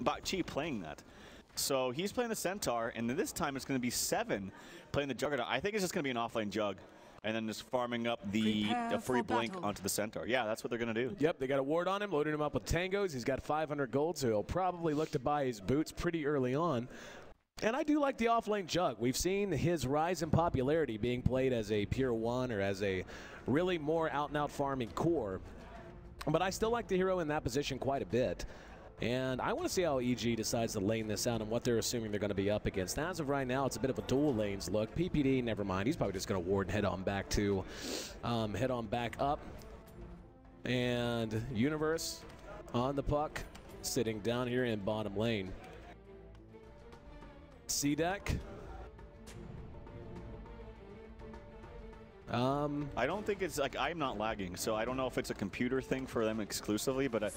Bak Chi playing that. So he's playing the Centaur, and this time it's going to be 7 playing the Juggernaut. I think it's just going to be an offlane Jug, and then just farming up the free blink onto the Centaur. Yeah, that's what they're going to do. Yep, they got a ward on him, loading him up with tangos. He's got 500 gold, so he'll probably look to buy his boots pretty early on. And I do like the offlane Jug. We've seen his rise in popularity being played as a pure 1 or as a really more out-and-out farming core. But I still like the hero in that position quite a bit. And I want to see how EG decides to lane this out and what they're assuming they're going to be up against. As of right now, it's a bit of a dual lanes look. PPD, never mind. He's probably just going to ward and head on back up. And Universe on the puck, sitting down here in bottom lane. CDEC. I don't think it's like, I'm not lagging, so I don't know if it's a computer thing for them exclusively, but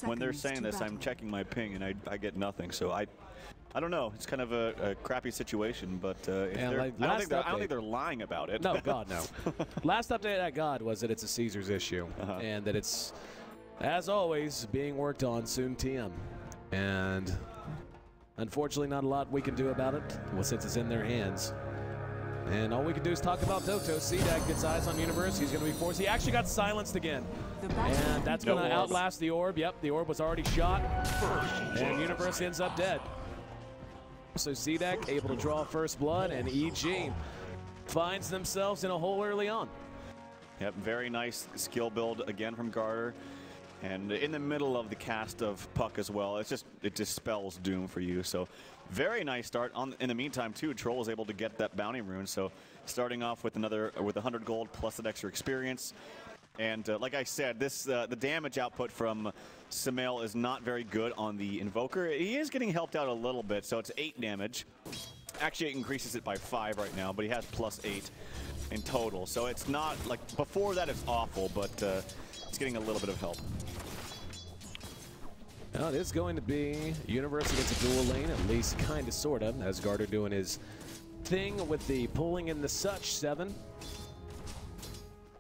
when they're saying this, I'm checking my ping and I get nothing. So I don't know. It's kind of a crappy situation, but I don't think they're lying about it. No, God, no. Last update I got was that it's a Caesars issue, and that it's, as always, being worked on soon TM. And unfortunately, not a lot we can do about it, well, since it's in their hands. And all we can do is talk about Doto. CDEC gets eyes on Universe. He's going to be forced. He actually got silenced again. And that's going to outlast the orb. Yep, the orb was already shot. And Universe ends up dead. So CDEC able to draw first blood, and EG finds themselves in a hole early on. Yep, very nice skill build again from Garter. And in the middle of the cast of Puck as well, it dispels doom for you. So very nice start. In the meantime, too, Troll is able to get that bounty rune. So starting off with 100 gold plus an extra experience. And like I said, the damage output from Sumail is not very good on the Invoker. He is getting helped out a little bit, so it's 8 damage. Actually, it increases it by 5 right now, but he has plus 8 in total. So it's not like before that it's awful, but it's getting a little bit of help. Now it is going to be Universe against a dual lane, at least kind of, sort of, as Garter doing his thing with the pulling in the such. 7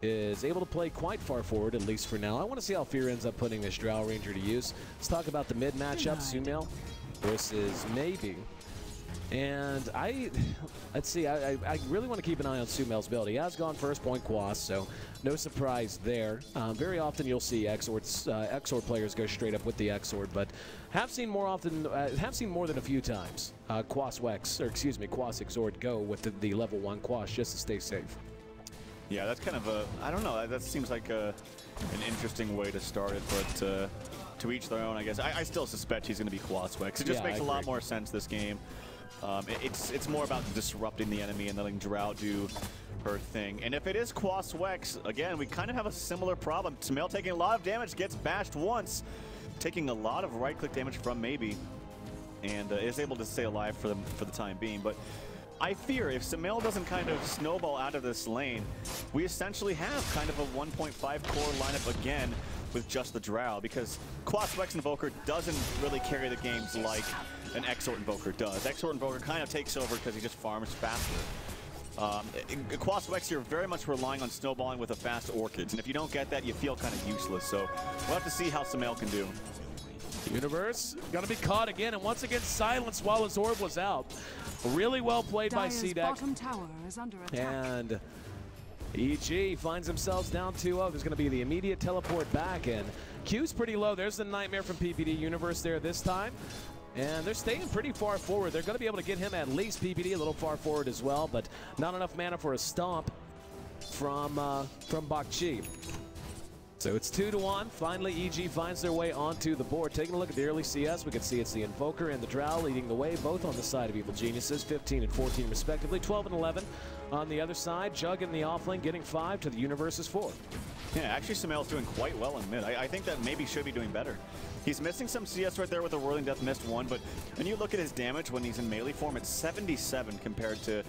is able to play quite far forward, at least for now. I want to see how Fear ends up putting this Drow Ranger to use. Let's talk about the mid matchup, Sumail versus Maybe. And let's see, I really want to keep an eye on Sumail's build. He has gone first point Quas, so no surprise there. Very often you'll see Exord players go straight up with the Exord, but have seen more than a few times Quas Exord go with the level 1 Quas just to stay safe. Yeah, that's kind of I don't know, that seems like an interesting way to start it, but to each their own, I guess. I still suspect he's going to be Quas Wex. It just makes a lot more sense this game. It's more about disrupting the enemy and letting Drow do her thing. And if it is Quas Wex, again, we kind of have a similar problem. Sumail taking a lot of damage, gets bashed once, taking a lot of right-click damage from Maybe, and is able to stay alive for the time being. But I fear if Sumail doesn't kind of snowball out of this lane, we essentially have kind of a 1.5 core lineup again with just the Drow, because Quas Wex Invoker doesn't really carry the games like an Exort Invoker does. Exort Invoker kind of takes over because he just farms faster. Quas Wex, you're very much relying on snowballing with a fast Orchids, and if you don't get that, you feel kind of useless. So we'll have to see how Sumail can do. Universe gonna be caught again, and once again silenced while his orb was out. Really well played by CDEC. Bottom tower is under attack. And EG finds themselves down 2-0. There's going to be the immediate teleport back, and Q's pretty low. There's the Nightmare from PPD Universe there this time. And they're staying pretty far forward. They're going to be able to get him at least PPD a little far forward as well, but not enough mana for a stomp from Bak Chi. So it's 2-1. Finally, EG finds their way onto the board. Taking a look at the early CS, we can see it's the Invoker and the Drow leading the way, both on the side of Evil Geniuses, 15 and 14 respectively, 12 and 11 on the other side. Jug in the offlane getting 5 to the Universe's 4. Yeah, actually Sumail's doing quite well in mid. I think that maybe should be doing better. He's missing some CS right there with the Whirling Death, missed 1, but when you look at his damage when he's in melee form, it's 77 compared to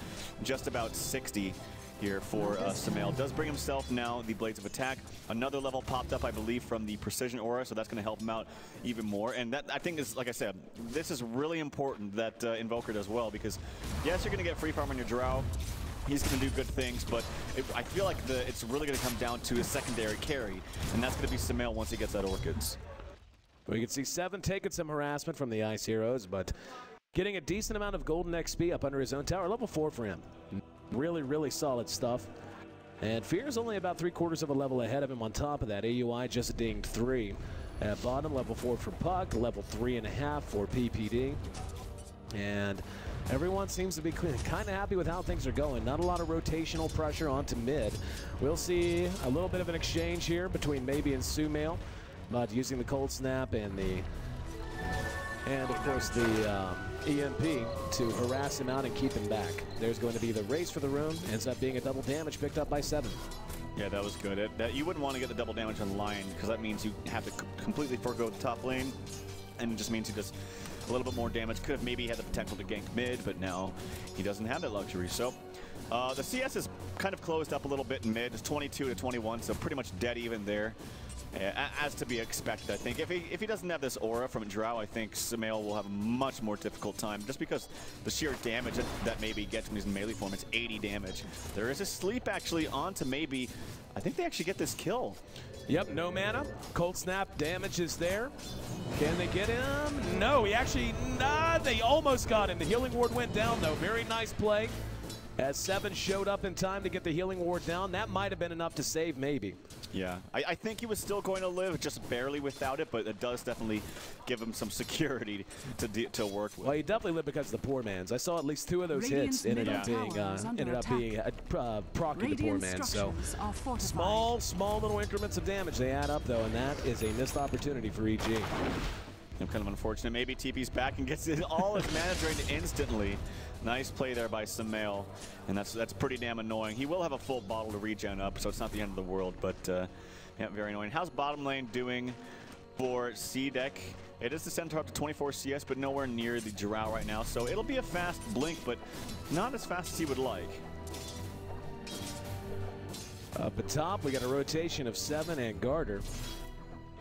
just about 60 here for Sumail. Does bring himself now the Blades of Attack. Another level popped up, I believe, from the Precision Aura, so that's going to help him out even more. And that, I think, is, like I said, this is really important that Invoker does well, because yes, you're going to get free farm on your Drow. He's going to do good things, but I feel like it's really going to come down to a secondary carry, and that's going to be Sumail once he gets that Orchids. We can see 7 taking some harassment from the Ice Heroes, but getting a decent amount of golden XP up under his own tower. Level 4 for him. Really, really solid stuff. And Fear is only about 3/4 of a level ahead of him on top of that. AUI just dinged 3. At bottom, level 4 for Puck, level 3.5 for PPD. And everyone seems to be kind of happy with how things are going. Not a lot of rotational pressure onto mid. We'll see a little bit of an exchange here between Maybe and Sumail, but using the cold snap and of course the EMP to harass him out and keep him back. There's going to be the race for the room. Ends up being a double damage picked up by 7. Yeah, that was good. You wouldn't want to get the double damage on Lion because that means you have to completely forego the top lane, and it just means he does a little bit more damage. Could have maybe had the potential to gank mid, but now he doesn't have that luxury. So the CS is kind of closed up a little bit in mid. It's 22 to 21, so pretty much dead even there. As to be expected, I think. If he doesn't have this aura from Drow, I think Sumail will have a much more difficult time, just because the sheer damage that Maybe gets when he's in melee form, it's 80 damage. There is a sleep actually onto Maybe. I think they actually get this kill. Yep, no mana. Cold snap damage is there. Can they get him? No, he actually, they almost got him. The healing ward went down though. Very nice play. As 7 showed up in time to get the healing ward down, that might have been enough to save Maybe. Yeah, I think he was still going to live, just barely without it, but it does definitely give him some security to work with. Well, he definitely lived because of the poor man's. I saw at least 2 of those hits ended up being proccing the poor man. So small little increments of damage they add up though, and that is a missed opportunity for EG. Kind of unfortunate. Maybe TP's back and gets all his mana drained instantly. Nice play there by Sumail, and that's pretty damn annoying. He will have a full bottle to regen up, so it's not the end of the world, but yeah, very annoying. How's bottom lane doing for CDEC? It is the Centaur up to 24 CS, but nowhere near the Drow right now, so it'll be a fast blink, but not as fast as he would like. Up at top, we got a rotation of 7 and Garter.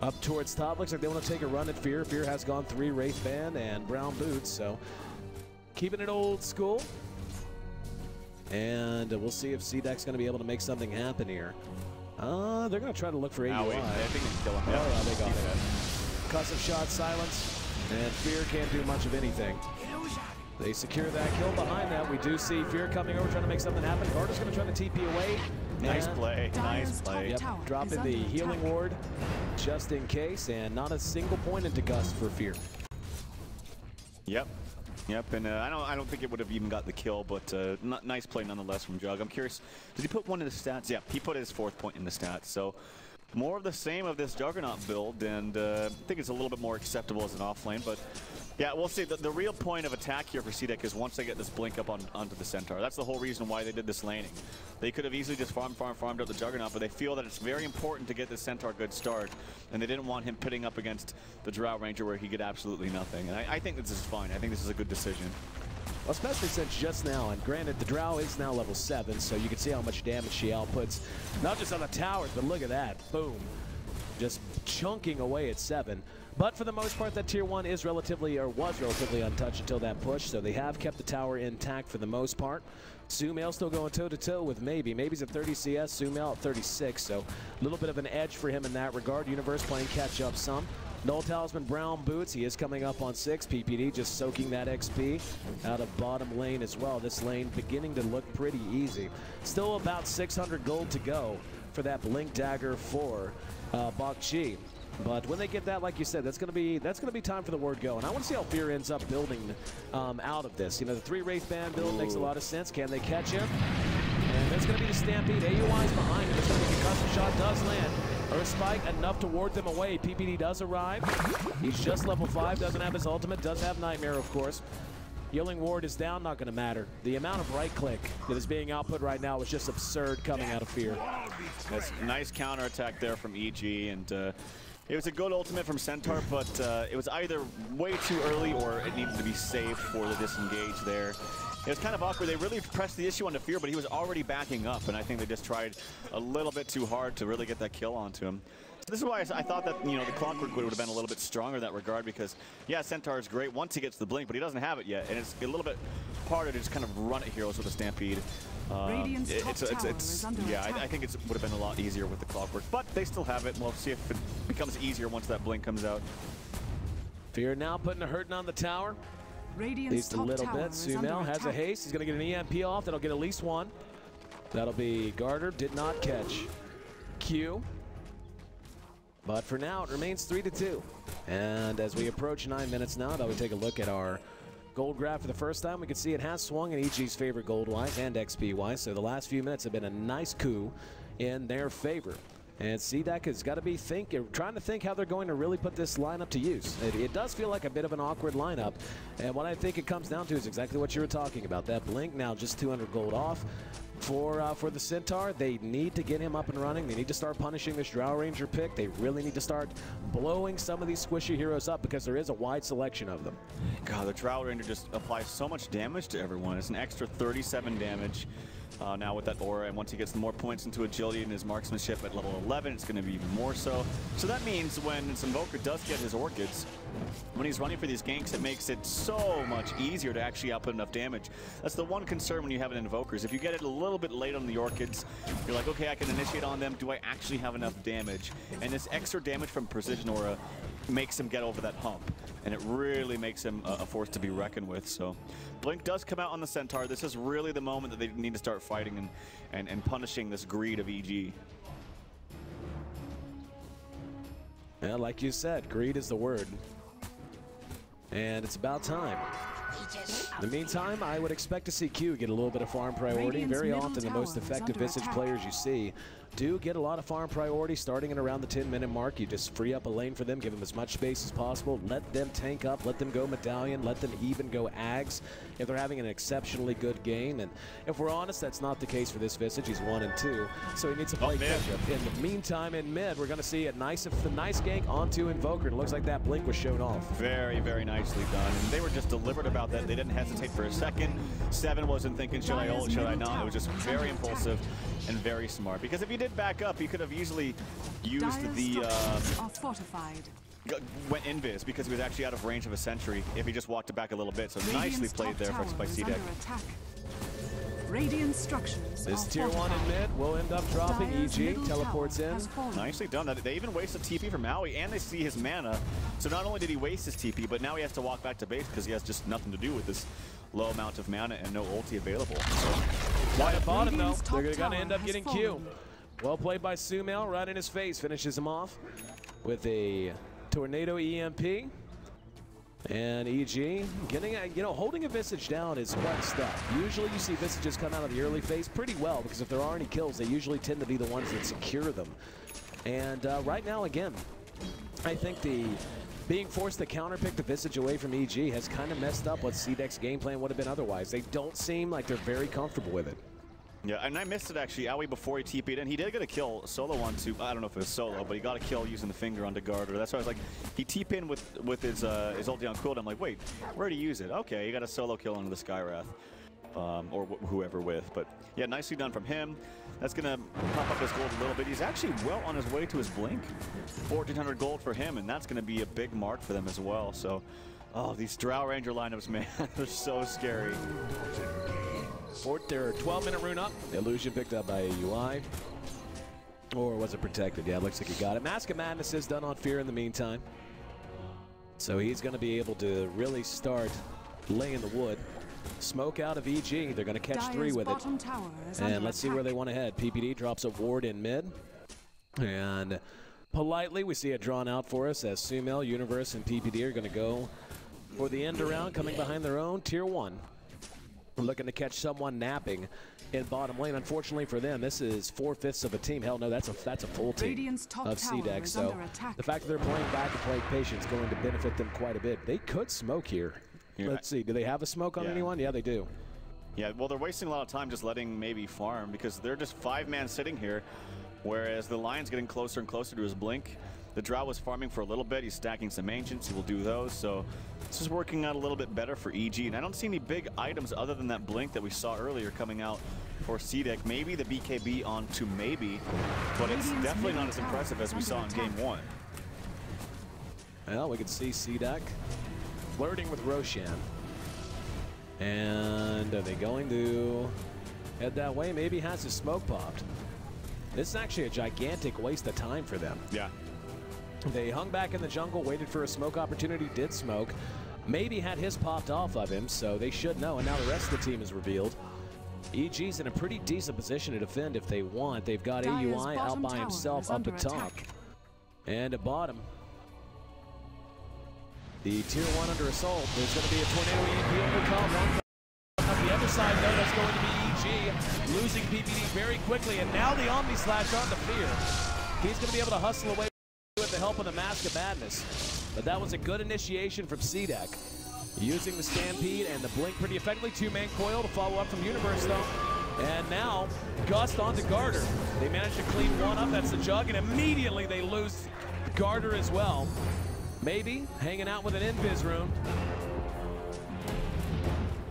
Up towards top, looks like they want to take a run at Fear. Fear has gone 3 Wraith Band and Brown Boots, so keeping it old school. And we'll see if CDEC's going to be able to make something happen here. They're going to try to look for AUI. I think they can kill him. Oh, yeah, they got it. Cussive shot, silence, and Fear can't do much of anything. They secure that kill behind that. We do see Fear coming over, trying to make something happen. Garter's going to try to TP away. Nice play, nice play. Yep, dropping the healing ward just in case, and not a single point into Gust for Fear. Yep, and I don't think it would have even got the kill, but nice play nonetheless from Jug. I'm curious, did he put one in the stats? Yeah, he put his 4th point in the stats, so more of the same of this Juggernaut build, and I think it's a little bit more acceptable as an offlane, but yeah, we'll see. The real point of attack here for CDEC is once they get this blink up onto the Centaur. That's the whole reason why they did this laning. They could have easily just farmed out the Juggernaut, but they feel that it's very important to get the Centaur a good start, and they didn't want him pitting up against the Drow Ranger where he get absolutely nothing. And I think this is fine. I think this is a good decision. Well, especially since just now, and granted the Drow is now level 7, so you can see how much damage she outputs. Not just on the towers, but look at that. Boom. Just chunking away at 7. But for the most part, that tier 1 is relatively, or was relatively untouched until that push, so they have kept the tower intact for the most part. Sumail still going toe-to-toe with Maybe. Maybe's at 30 CS, Sumail at 36, so a little bit of an edge for him in that regard. Universe playing catch up some. Null Talisman, Brown Boots, he is coming up on 6. PPD just soaking that XP out of bottom lane as well. This lane beginning to look pretty easy. Still about 600 gold to go for that Blink Dagger for Bak Chi. But when they get that, like you said, that's gonna be time for the word go. And I want to see how Fear ends up building out of this. You know, the 3 Wraith Band build makes a lot of sense. Can they catch him? And there's gonna be the Stampede. AUI's behind him. It's gonna be a custom shot, does land. Earth Spike enough to ward them away. PPD does arrive. He's just level 5, doesn't have his ultimate, does have Nightmare, of course. Healing ward is down, not gonna matter. The amount of right click that is being output right now is just absurd coming out of Fear. That's a nice counterattack there from EG, and it was a good ultimate from Centaur, but it was either way too early or it needed to be saved for the disengage there. It was kind of awkward. They really pressed the issue onto Fear, but he was already backing up, and I think they just tried a little bit too hard to really get that kill onto him. So this is why I thought that, you know, the Clockwork would have been a little bit stronger in that regard, because, yeah, Centaur is great once he gets the blink, but he doesn't have it yet, and it's a little bit harder to just kind of run at heroes with a Stampede. Yeah, I think it would have been a lot easier with the Clockwork, but they still have it. We'll see if it becomes easier once that blink comes out. Fear now putting a hurting on the tower. At least a little bit. Sumail has a haste. He's going to get an EMP off. That'll get at least one. That'll be Garter. Did not catch Q. But for now, it remains 3-2. And as we approach 9 minutes now, we take a look at our gold graph for the first time. We can see it has swung in EG's favor gold-wise and XP-wise. So the last few minutes have been a nice coup in their favor. And CDEC has got to be trying to think how they're going to really put this lineup to use. It does feel like a bit of an awkward lineup. And what I think it comes down to is exactly what you were talking about. That blink now just 200 gold off. For the Centaur, they need to get him up and running. They need to start punishing this Drow Ranger pick. They really need to start blowing some of these squishy heroes up because there is a wide selection of them. God, the Drow Ranger just applies so much damage to everyone. It's an extra 37 damage now with that aura, and once he gets more points into agility and his marksmanship at level 11, it's going to be even more so. So that means when this Invoker does get his Orchids, when he's running for these ganks, it makes it so much easier to actually output enough damage. That's the one concern when you have an Invoker, is if you get it a little bit late on the Orchids, you're like, okay, I can initiate on them. Do I actually have enough damage? And this extra damage from Precision Aura makes him get over that hump, and it really makes him a force to be reckoned with. So Blink does come out on the Centaur. This is really the moment that they need to start fighting and punishing this greed of EG. Yeah, like you said, greed is the word. And it's about time. In the meantime, I would expect to see Q get a little bit of farm priority. Very often, the most effective Visage players you see do get a lot of farm priority starting at around the 10-minute mark. You just free up a lane for them, give them as much space as possible, let them tank up, let them go Medallion, let them even go Ags if they're having an exceptionally good game. And if we're honest, that's not the case for this Visage. He's 1 and 2, so he needs to play catch-up. In the meantime, in mid, we're going to see a nice gank onto Invoker. It looks like that blink was shown off. Very, very nicely done. And they were just deliberate about that. They didn't hesitate for a second. Seven wasn't thinking, should I ult, should I not? It was just very impulsive and very smart. Because if he did back up, he could have easily used the went invis because he was actually out of range of a sentry if he just walked it back a little bit. So nicely played there by CDEC. Radiant structures. This tier 1 in mid will end up dropping. EG teleports in. Nicely done. They even wasted TP from Maui, and they see his mana. So not only did he waste his TP, but now he has to walk back to base because he has just nothing to do with this low amount of mana and no ulti available. Why at bottom though? They're gonna end up getting Q. Well played by Sumail, right in his face. Finishes him off with a tornado EMP. And EG getting, holding a Visage down is quite stuff. Usually you see Visages come out of the early phase pretty well because if there are any kills, they usually tend to be the ones that secure them. And right now, again, I think being forced to counterpick the Visage away from EG has kind of messed up what CDEC's game plan would have been otherwise. They don't seem like they're very comfortable with it. Yeah, and I missed it actually. Aoi before he TP'd in, he did get a kill solo onto, I don't know if it was solo, but he got a kill using the finger onto Garter. That's why I was like, he TP in with his ulti on cooldown. I'm like, wait, where'd he use it? Okay, he got a solo kill onto the Skywrath, or whoever with. But yeah, nicely done from him. That's gonna pop up his gold a little bit. He's actually well on his way to his blink. 1,400 gold for him, and that's gonna be a big mark for them as well. So, oh, these Drow Ranger lineups, man, they're so scary. Their 12-minute rune up. The illusion picked up by a UI. Or was it protected? Yeah, it looks like he got it. Mask of Madness is done on Fear in the meantime. So he's going to be able to really start laying the wood. Smoke out of EG. They're going to catch 3 with it. And let's see where they want to head. PPD drops a ward in mid. And politely, we see it drawn out for us as Sumail, Universe, and PPD are going to go for the end around, coming behind their own tier 1. Looking to catch someone napping in bottom lane. Unfortunately for them, this is 4/5 of a team. Hell no, that's a full team of CDEC. So the fact that they're playing back and playing patient is going to benefit them quite a bit. They could smoke here. Let's see. Do they have a smoke on anyone? Yeah, they do. Yeah, well, they're wasting a lot of time just letting maybe farm because they're just 5-man sitting here, whereas the Lion's getting closer and closer to his blink. The Drow was farming for a little bit. He's stacking some Ancients. He will do those. So this is working out a little bit better for EG. And I don't see any big items other than that blink that we saw earlier coming out for CDEC. Maybe the BKB onto maybe, but it's definitely not as impressive as we saw in game 1. Well, we can see CDEC flirting with Roshan. And are they going to head that way? Maybe has his smoke popped. This is actually a gigantic waste of time for them. Yeah. They hung back in the jungle, waited for a smoke opportunity, did smoke. Maybe had his popped off of him, so they should know. And now the rest of the team is revealed. EG's in a pretty decent position to defend if they want. They've got AUI out by himself up at top. And at bottom, the tier 1 under assault. There's going to be a tornado EMP overcome. On the other side, though, that's going to be EG losing PPD very quickly. And now the Omni Slash on the Fear. He's going to be able to hustle away with the help of the Mask of Madness. But that was a good initiation from CDEC. Using the Stampede and the Blink pretty effectively. Two-man coil to follow up from Universe, though. And now, Gust onto Garter. They managed to clean one up. That's the Jug. And immediately they lose Garter as well. Maybe hanging out with an Invis rune.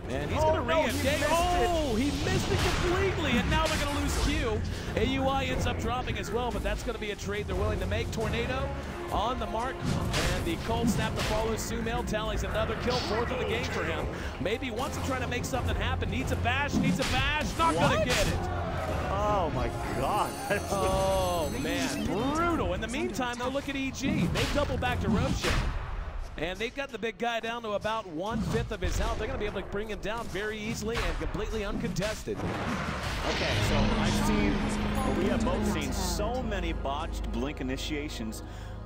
And he's going to re-engage. Oh, he missed it completely. And now they're going to lose Q. AUI ends up dropping as well, but that's going to be a trade they're willing to make. Tornado on the mark. And the cold snap to follow. Sumail tallies another kill. 4th of the game for him. Maybe wants to try to make something happen. Needs a bash. Not going to get it. Oh my God. Oh man, brutal. In the meantime, though, look at EG. They double back to Roshan. And they've got the big guy down to about 1/5 of his health. They're going to be able to bring him down very easily and completely uncontested. Okay, so we have both seen so many botched Blink initiations.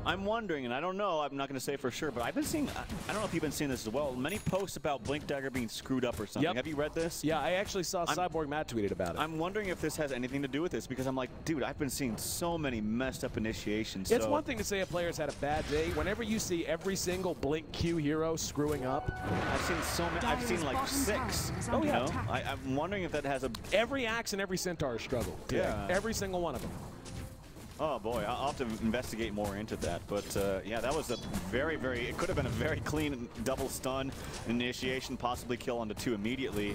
I'm wondering, and I don't know, I'm not going to say for sure, but I've been seeing, I don't know if you've been seeing this as well, many posts about Blink Dagger being screwed up or something. Yep. Have you read this? Yeah, I actually saw Cyborg Matt tweeted about it. I'm wondering if this has anything to do with this, because I'm like, dude, I've been seeing so many messed up initiations. It's one thing to say a player's had a bad day. Whenever you see every single Blink Q hero screwing up. I've seen so many, I've seen like 6. Oh yeah. I'm wondering if that has a... Every Axe and every Centaur struggle. Yeah. Every single one of them. Oh boy, I'll have to investigate more into that. But yeah, that was a very, it could have been a very clean double stun initiation, possibly kill onto 2 immediately,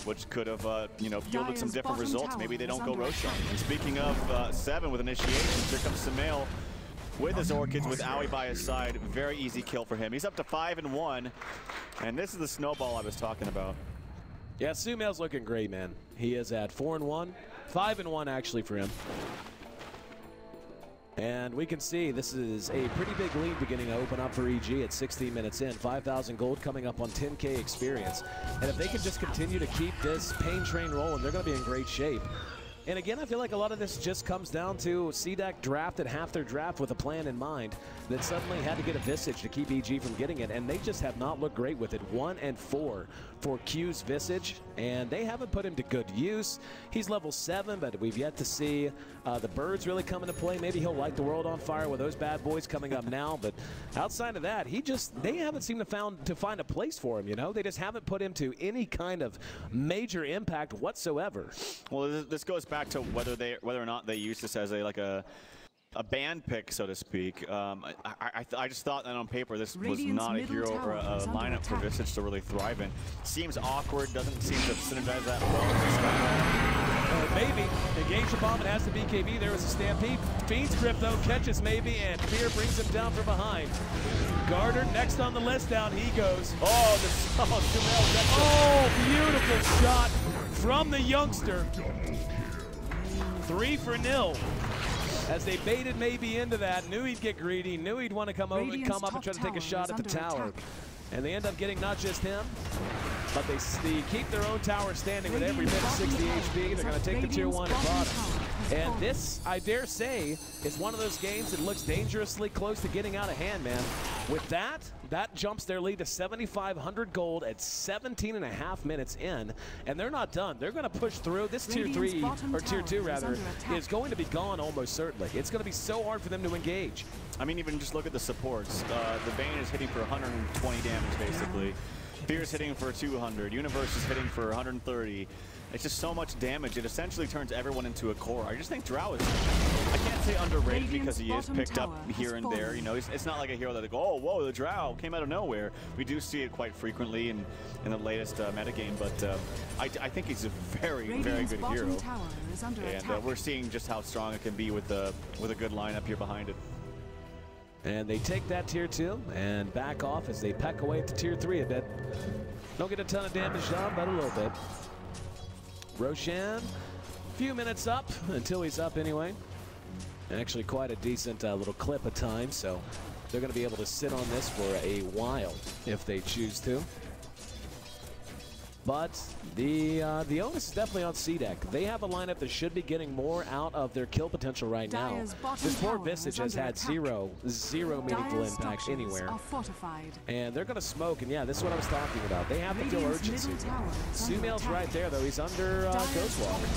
which could have, you know, yielded some different results. Maybe they don't go Roshan. And speaking of 7 with initiations, here comes Sumail with his Orchids with Owie by his side. Very easy kill for him. He's up to 5-1, and this is the snowball I was talking about. Yeah, Sumail's looking great, man. He is at 4-1, 5-1 actually for him. And we can see this is a pretty big lead beginning to open up for EG at 16 minutes in. 5,000 gold coming up on 10K experience. And if they can just continue to keep this pain train rolling, they're going to be in great shape. And again, I feel like a lot of this just comes down to CDEC drafted half their draft with a plan in mind, that suddenly had to get a Visage to keep EG from getting it, and they just have not looked great with it. 1 and 4 for Q's Visage, and they haven't put him to good use. He's level 7, but we've yet to see the birds really come into play. Maybe he'll light the world on fire with those bad boys coming up now, but outside of that, they haven't seemed to find a place for him, you know? They just haven't put him to any kind of major impact whatsoever. Well, this goes back to whether or not they use this as a band pick, so to speak. I just thought that on paper this was not a hero or a lineup for Visage to really thrive in. Seems awkward, doesn't seem to synergize that well. Maybe. Engage the bomb, it has the BKB. There was a Stampede. Fiend's Grip, though, catches maybe, and Fear brings him down from behind. Garter next on the list, down he goes. Oh, beautiful shot from the youngster. 3-0. As they baited maybe into that, knew he'd get greedy, knew he'd want to come up and try to take a shot at the tower. And they end up getting not just him, but they keep their own tower standing with every bit of 60 HP. They're going to take the tier 1 at bottom. And this, I dare say, is one of those games that looks dangerously close to getting out of hand, man. With that jumps their lead to 7,500 gold at 17.5 minutes in, and they're not done. They're going to push through. This tier 3, or tier 2 rather, is going to be gone almost certainly. It's going to be so hard for them to engage. I mean, even just look at the supports. The Bane is hitting for 120 damage, basically. Fear's hitting for 200. Universe is hitting for 130. It's just so much damage. It essentially turns everyone into a core. I just think Drow is, I can't say underrated because he is picked up here and there. You know, it's not like a hero that they go, oh, whoa, the Drow came out of nowhere. We do see it quite frequently in the latest metagame, but I think he's a very good hero. And we're seeing just how strong it can be with a good lineup here behind it. And they take that tier 2 and back off as they peck away at the tier 3 a bit. Don't get a ton of damage done, but a little bit. Roshan, a few minutes up until he's up anyway. Actually quite a decent little clip of time, so they're going to be able to sit on this for a while if they choose to. But the onus is definitely on CDEC. They have a lineup that should be getting more out of their kill potential right now. This poor Visage has had zero meaningful impact anywhere. And they're going to smoke, and yeah, this is what I was talking about. They have to feel urgency. Sumail's right there, though. He's under Ghostwalker.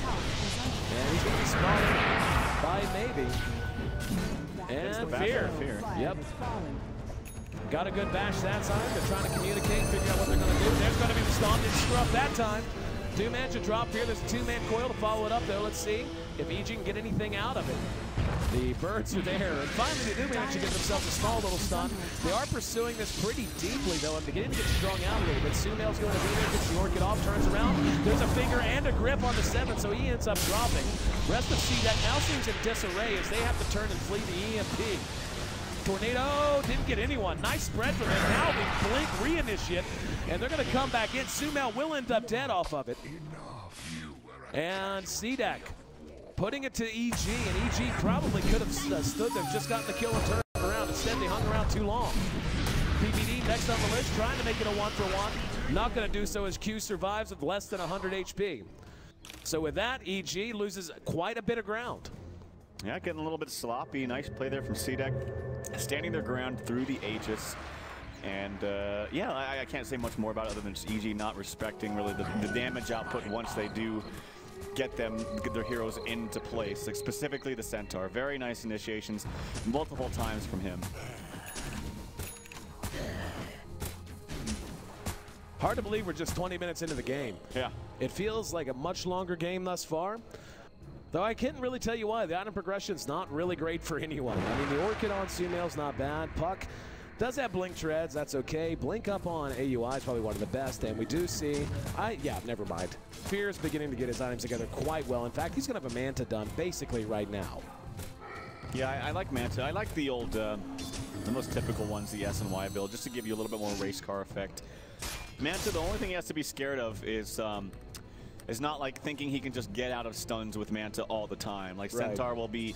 And he's going to be spotted by maybe. And Fear. Yep. Got a good bash that time. They're trying to communicate, figure out what they're going to do. There's going to be the Stomped Scrub that time. Do manage to drop here. There's a 2-man coil to follow it up, though. Let's see if EG can get anything out of it. The birds are there. And finally, they do manage to get themselves a small little stun. They are pursuing this pretty deeply, though. I'm beginning to get strung out a little bit. Sumail's going to be there, gets the Orchid off, turns around. There's a finger and a grip on the 7, so he ends up dropping. Rest of CDEC now seems in disarray as they have to turn and flee the EMP. Tornado didn't get anyone. Nice spread from him. Now the Blink reinitiate, and they're going to come back in. Sumail will end up dead off of it. And CDEC putting it to EG, and EG probably could have stood there, just gotten the kill and turned around. Instead, they hung around too long. PPD next on the list, trying to make it a 1-for-1. Not going to do so as Q survives with less than 100 HP. So with that, EG loses quite a bit of ground. Yeah, getting a little bit sloppy. Nice play there from CDEC. Standing their ground through the Aegis. And yeah, I can't say much more about it other than just EG not respecting really the damage output once they do get their heroes into place. Like specifically the Centaur. Very nice initiations multiple times from him. Hard to believe we're just 20 minutes into the game. Yeah. It feels like a much longer game thus far. Though I can't really tell you why. The item progression's not really great for anyone. I mean, the Orchid on Sumail's not bad. Puck does have Blink Treads, that's okay. Blink up on AUI is probably one of the best, and we do see, yeah, never mind. Fear is beginning to get his items together quite well. In fact, he's gonna have a Manta done basically right now. Yeah, I like Manta. I like the old, the most typical ones, the S and Y build, just to give you a little bit more race car effect. Manta, the only thing he has to be scared of is not like thinking he can just get out of stuns with Manta all the time. Like Centaur will be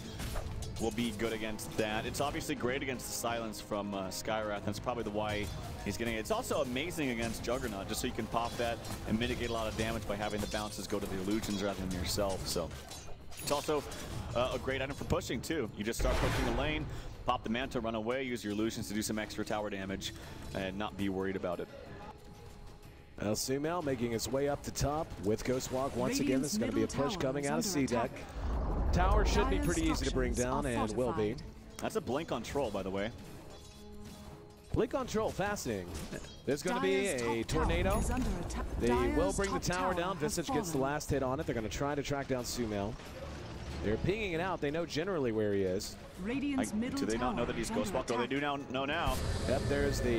good against that. It's obviously great against the silence from Skywrath. That's probably the why he's getting it. It's also amazing against Juggernaut, just so you can pop that and mitigate a lot of damage by having the bounces go to the illusions rather than yourself. So it's also a great item for pushing too. You just start pushing the lane, pop the Manta, run away, use your illusions to do some extra tower damage, and not be worried about it. Sumail making his way up the top with Ghostwalk once again. This is going to be a push coming out of CDEC. Tower should be pretty easy to bring down, and will be. That's a blink on Troll, by the way. Blink on Troll, fascinating. There's going to be a tornado. They will bring the tower down. Visage gets the last hit on it. They're going to try to track down Sumail. They're pinging it out. They know generally where he is. Do they not know that he's Ghostwalk? Oh, they do know now. Yep, there's the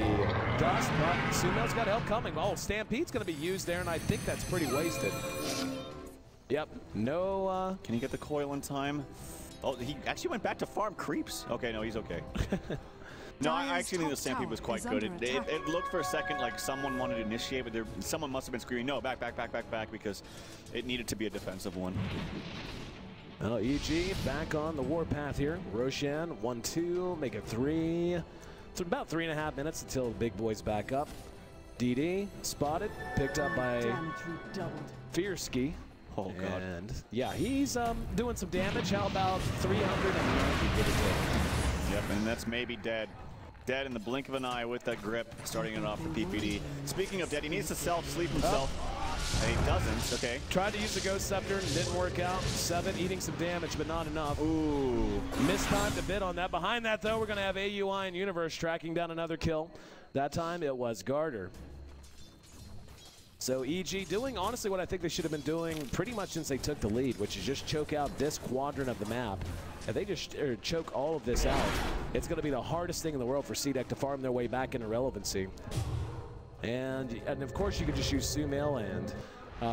dust, but Sumail's got help coming. Oh, Stampede's going to be used there, and I think that's pretty wasted. Yep, no... Can he get the coil in time? Oh, he actually went back to farm creeps. Okay, no, he's okay. No, I actually think the Stampede was quite good. It looked for a second like someone wanted to initiate, but someone must have been screaming, no, back, because it needed to be a defensive one. Well, EG back on the warpath here. Roshan, 1-2, make it 3. It's about 3.5 minutes until the big boy's back up. DD spotted, picked up by Fierski. Oh, God. And yeah, he's doing some damage. How about 390? Yep, and that's maybe dead. Dead in the blink of an eye with that grip, starting it off for PPD. Speaking of dead, he needs to self-sleep himself. And he doesn't, okay. Tried to use the Ghost Scepter and didn't work out. 7 eating some damage, but not enough. Ooh. Mistimed a bit on that. Behind that, though, we're going to have AUI and Universe tracking down another kill. That time it was Garter. So EG doing, honestly, what I think they should have been doing pretty much since they took the lead, which is just choke out this quadrant of the map. If they just choke all of this out, it's going to be the hardest thing in the world for CDEC to farm their way back into relevancy. And of course, you could just use Sumail and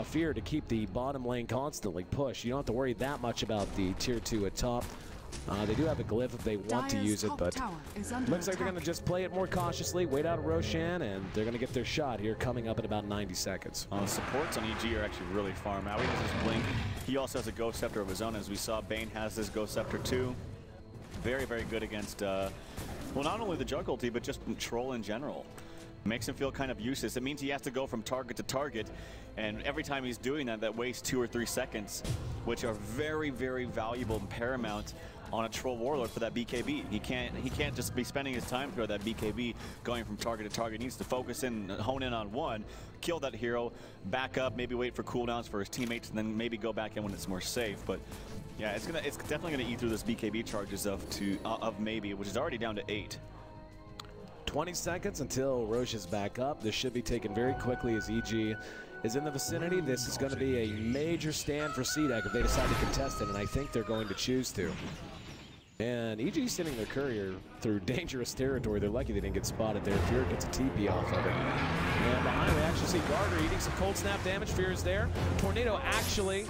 Fear to keep the bottom lane constantly pushed. You don't have to worry that much about the tier 2 at top They do have a glyph if they want to use it, but looks like they're going to just play it more cautiously, wait out Roshan, and they're going to get their shot here coming up in about 90 seconds. Supports on EG are actually really far out. He has his blink. He also has a Ghost Scepter of his own, as we saw. Bane has this Ghost Scepter too. Very, very good against, well, not only the Jug ulti, but just Troll in general. Makes him feel kind of useless. It means he has to go from target to target, and every time he's doing that, that wastes 2 or 3 seconds, which are very, very valuable and paramount on a Troll Warlord for that BKB. He can't just be spending his time through that BKB going from target to target. He needs to focus in, hone in on one, kill that hero, back up, maybe wait for cooldowns for his teammates, and then maybe go back in when it's more safe. But yeah, it's definitely gonna eat through this BKB charges of maybe, which is already down to 8. 20 seconds until Roche is back up. This should be taken very quickly as EG is in the vicinity. This is going to be a major stand for CDEC if they decide to contest it, and I think they're going to choose to. And EG sending their courier through dangerous territory. They're lucky they didn't get spotted there. Fear gets a TP off of it. And behind we actually see Garter eating some cold snap damage. Fear is there. Tornado actually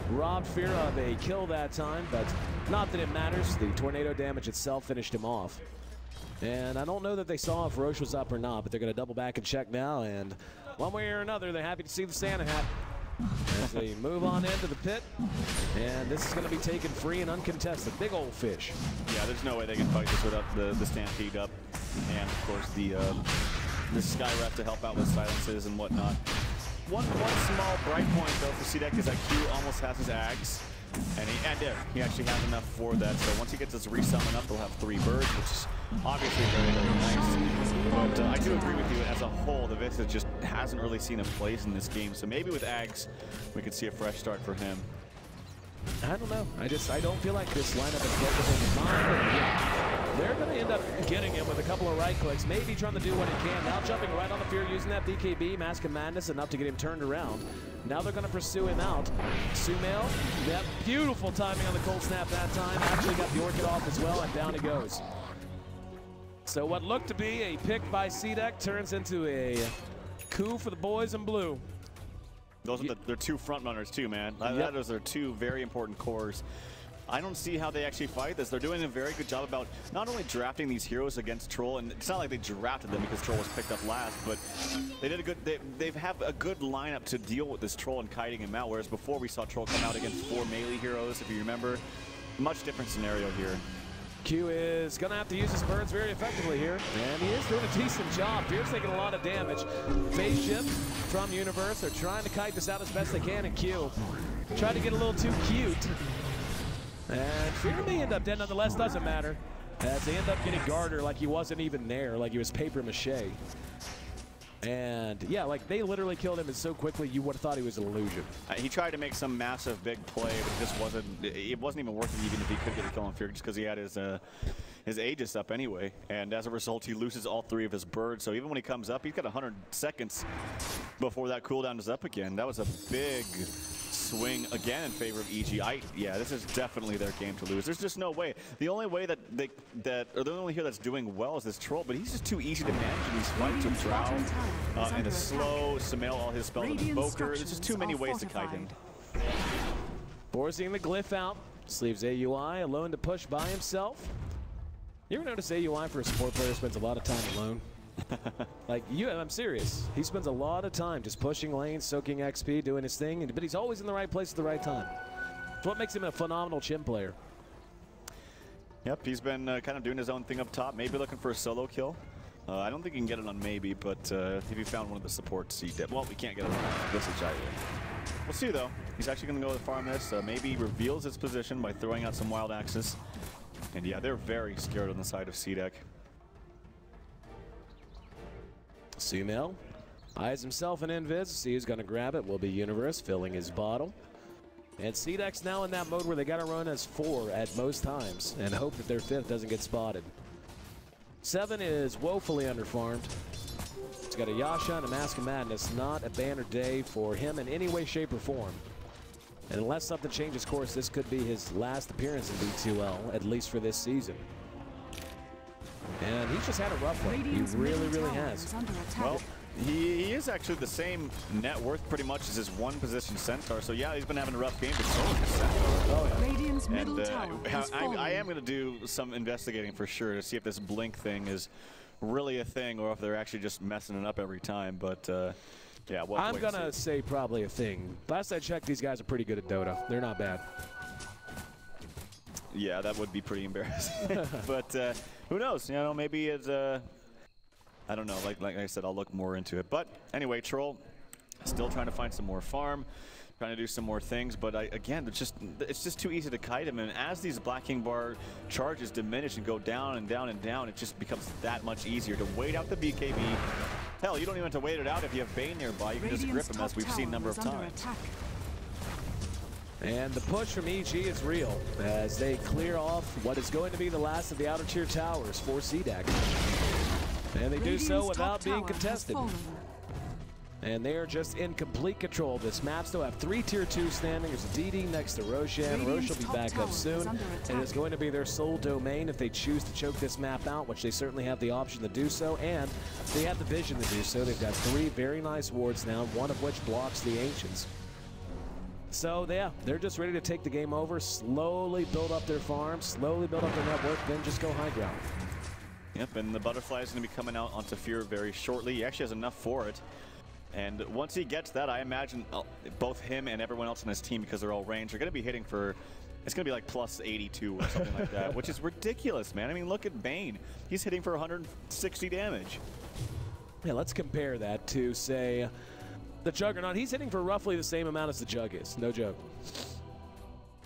robbed Fear of a kill that time, but not that it matters. The tornado damage itself finished him off. And I don't know that they saw if Roche was up or not, but they're going to double back and check now. And one way or another, they're happy to see the Santa hat as they move on into the pit. And this is going to be taken free and uncontested. Big old fish. Yeah, there's no way they can fight this without the Stampede up. And, of course, the Sky Ref to help out with silences and whatnot. One small bright point, though, for CDEC is that Q almost has his Ags. And he actually has enough for that. So once he gets his resummon up, they'll have 3 birds, which is obviously very, very nice. But I do agree with you. As a whole, the Visage just hasn't really seen a place in this game. So maybe with Ags, we could see a fresh start for him. I don't know. I don't feel like this lineup is focusing his mind. Yeah, they're going to end up getting him with a couple of right clicks, maybe trying to do what he can. Now jumping right on the Fear, using that BKB, Mask of Madness, enough to get him turned around. Now they're going to pursue him out. Sumail, that beautiful timing on the cold snap that time. Actually got the Orchid off as well, and down he goes. So what looked to be a pick by CDEC turns into a coup for the boys in blue. Those are their 2 front runners too, man. Yep. Those are 2 very important cores. I don't see how they actually fight this. They're doing a very good job about not only drafting these heroes against Troll, and it's not like they drafted them because Troll was picked up last, but they did a good. They have a good lineup to deal with this Troll and kiting him out. Whereas before we saw Troll come out against 4 melee heroes, if you remember. Much different scenario here. Q is going to have to use his birds very effectively here, and he is doing a decent job. Fear's taking a lot of damage. Phase shift from Universe. They're trying to kite this out as best they can, and Q tried to get a little too cute. And Fear may end up dead nonetheless, doesn't matter, as they end up getting Garter like he wasn't even there, like he was paper mache. And yeah, like they literally killed him so quickly you would have thought he was an illusion. He tried to make some massive big play, but it just wasn't even worth it even if he could get a kill on Fear, just because he had his Aegis up anyway. And as a result, he loses all 3 of his birds. So even when he comes up, he's got 100 seconds before that cooldown is up again. That was a big swing again in favor of EG. Yeah, this is definitely their game to lose. There's just no way. The only way that the only hero that's doing well is this Troll, but he's just too easy to manage in these fights with Drow and the slow, Sumail all his spells with Invoker. There's just too many ways to kite him. Forcing the glyph out, leaves AUI alone to push by himself. You ever notice AUI for a support player spends a lot of time alone? Like, I'm serious. He spends a lot of time just pushing lanes, soaking XP, doing his thing, but he's always in the right place at the right time. It's what makes him a phenomenal Chim player. Yep, he's been kind of doing his own thing up top, maybe looking for a solo kill. I don't think he can get it on maybe, but if he found one of the supports, he did. Well, we can't get it on Visage either. We'll see, though. He's actually going to go to farm this. Maybe reveals his position by throwing out some Wild Axes. And yeah, they're very scared on the side of CDEC. Sumail eyes himself an invis. See who's going to grab it. Will be Universe filling his bottle. And CDEC's now in that mode where they got to run as 4 at most times and hope that their 5th doesn't get spotted. 7 is woefully underfarmed. He's got a Yasha and a Mask of Madness. Not a banner day for him in any way, shape, or form. And unless something changes course, this could be his last appearance in D2L, at least for this season. And he's just had a rough one. He really, really has. Well, He is actually the same net worth pretty much as his one position Centaur. So yeah, he's been having a rough game, but so is his Centaur. Oh, yeah. Radiant's middle tower I am going to do some investigating for sure to see if this blink thing is really a thing or if they're actually just messing it up every time. But yeah, I'm going to say probably a thing. Last I checked, these guys are pretty good at Dota. They're not bad. Yeah, that would be pretty embarrassing. But who knows? You know, maybe it's I don't know. Like I said, I'll look more into it. But anyway, Troll still trying to find some more farm, trying to do some more things. But again, it's just too easy to kite him. And as these Black King Bar charges diminish and go down and down and down, it just becomes that much easier to wait out the BKB. Hell, you don't even have to wait it out if you have Bane nearby. You can just grip him, as we've seen a number of times. And the push from EG is real as they clear off what is going to be the last of the outer tier towers for CDEC. And they do so without being contested. And they are just in complete control of this map. Still have 3 tier 2 standing. There's a DD next to Roshan. Rosh will be back up soon. And it's going to be their sole domain if they choose to choke this map out, which they certainly have the option to do so. And they have the vision to do so. They've got 3 very nice wards now, one of which blocks the Ancients. So yeah, they're just ready to take the game over, slowly build up their farm, slowly build up their network, then just go high ground. Yep, and the Butterfly is going to be coming out onto Fear very shortly. He actually has enough for it. And once he gets that, I imagine both him and everyone else on his team, because they're all ranged, are going to be hitting for, it's going to be like plus 82 or something like that, which is ridiculous, man. I mean, look at Bane. He's hitting for 160 damage. Yeah, let's compare that to, say, the Juggernaut. He's hitting for roughly the same amount as the Jug is. No joke.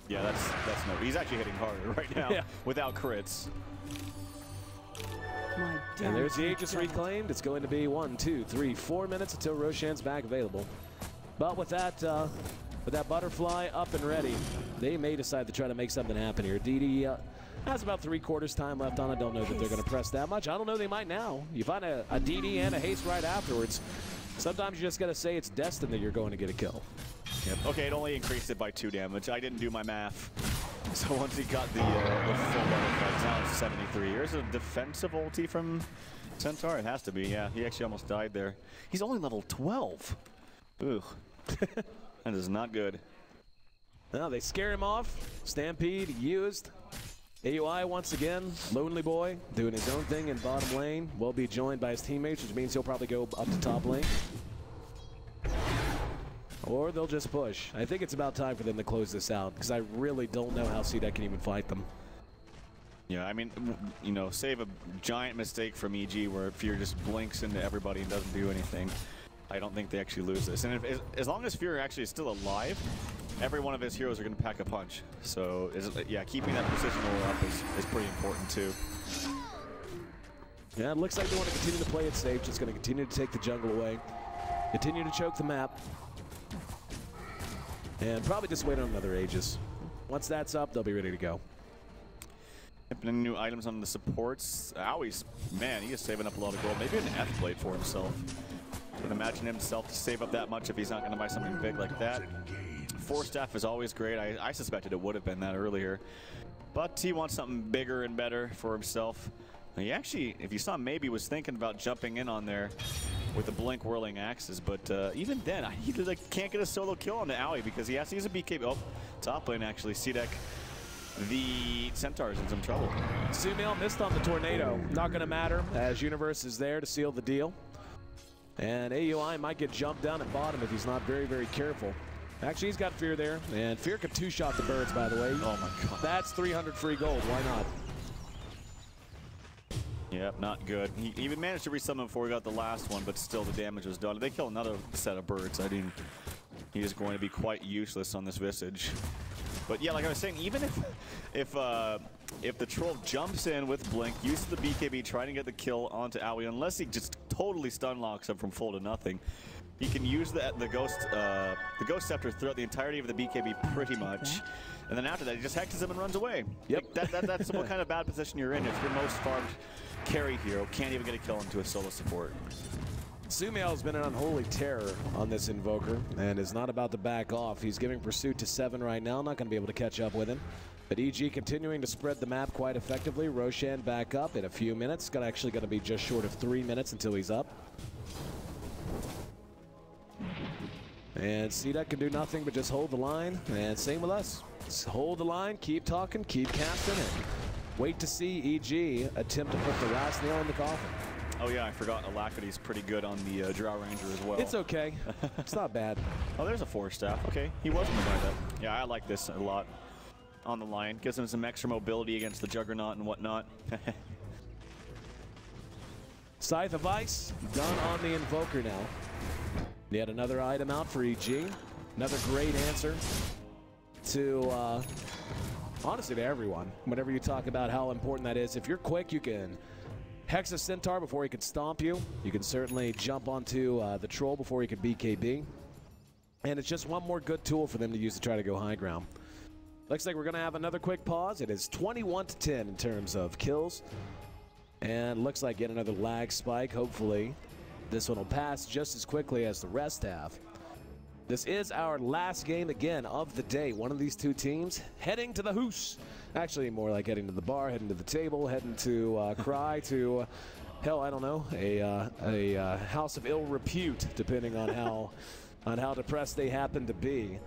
Yeah, that's no. He's actually hitting harder right now without crits. And there's the Aegis reclaimed. It's going to be 1, 2, 3, 4 minutes until Roshan's back available. But with that Butterfly up and ready, they may decide to try to make something happen here. DD has about 3/4 time left on it. Don't know that they're going to press that much. I don't know. They might now. You find a DD and a haste right afterwards. Sometimes you just got to say it's destined that you're going to get a kill. Yep. Okay, it only increased it by 2 damage. I didn't do my math. So once he got the full butterfly, now it's 73. Here's a defensive ulti from Centaur. It has to be, yeah. He actually almost died there. He's only level 12. Ooh. That is not good. Well, they scare him off. Stampede used. AUI once again, Lonely Boy, doing his own thing in bottom lane. Will be joined by his teammates, which means he'll probably go up to top lane. Or they'll just push. I think it's about time for them to close this out, because I really don't know how CDEC can even fight them. Yeah, I mean, you know, save a giant mistake from EG where Fear just blinks into everybody and doesn't do anything. I don't think they actually lose this. And as long as Fear actually is still alive, every one of his heroes are going to pack a punch. So, yeah, keeping that precision roll up is pretty important, too. Yeah, it looks like they want to continue to play it safe. Just going to continue to take the jungle away. Continue to choke the map. And probably just wait on another Aegis. Once that's up, they'll be ready to go. And new items on the supports. Owie's, man, he is saving up a lot of gold. Maybe an F-Blade for himself. Can imagine himself to save up that much if he's not going to buy something big like that. Force Staff is always great. I suspected it would have been that earlier. But he wants something bigger and better for himself. He actually, if you saw, maybe was thinking about jumping in on there with the blink whirling axes, but even then, he can't get a solo kill on the Owie because he has to use a BKB. Oh, top lane actually. CDEC, the Centaur is in some trouble. Sumail missed on the tornado. Not going to matter as Universe is there to seal the deal. And AUI might get jumped down at bottom if he's not very, very careful. Actually, he's got Fear there, and Fear could 2-shot the birds, by the way. Oh my god. That's 300 free gold. Why not? Yep, not good. He even managed to resummon before we got the last one, but still the damage was done. They kill another set of birds. I mean, he is going to be quite useless on this Visage. But yeah, like I was saying, even if the Troll jumps in with Blink, uses the BKB, trying to get the kill onto Owie, unless he just totally stun locks him from full to nothing, he can use the Ghost Scepter throughout the entirety of the BKB pretty much. And then after that, he just hexes him and runs away. Yep. Like that's what kind of bad position you're in if your most farmed carry hero can't even get a kill into a solo support. Sumail has been an unholy terror on this Invoker and is not about to back off. He's giving pursuit to 7 right now, not going to be able to catch up with him. But EG continuing to spread the map quite effectively. Roshan back up in a few minutes. Actually going to be just short of 3 minutes until he's up. And CDEC can do nothing but just hold the line, and same with us. Just hold the line, keep talking, keep casting, and wait to see EG attempt to put the last nail in the coffin. Oh yeah, I forgot Alacrity's pretty good on the Drow Ranger as well. It's okay. It's not bad. Oh, there's a 4-staff. Okay, he wasn't about that. Yeah, I like this a lot on the line. Gives him some extra mobility against the Juggernaut and whatnot. Scythe of Ice done on the Invoker now. Yet another item out for EG. Another great answer to, honestly, to everyone. Whenever you talk about how important that is, if you're quick, you can Hex a Centaur before he can stomp you. You can certainly jump onto the Troll before he can BKB. And it's just one more good tool for them to use to try to go high ground. Looks like we're going to have another quick pause. It is 21-10 in terms of kills. And looks like yet another lag spike. Hopefully, this one will pass just as quickly as the rest have. This is our last game again of the day. One of these two teams heading to the hoose. Actually, more like heading to the bar, heading to the table, heading to cry to, hell, I don't know, a house of ill repute, depending on how depressed they happen to be.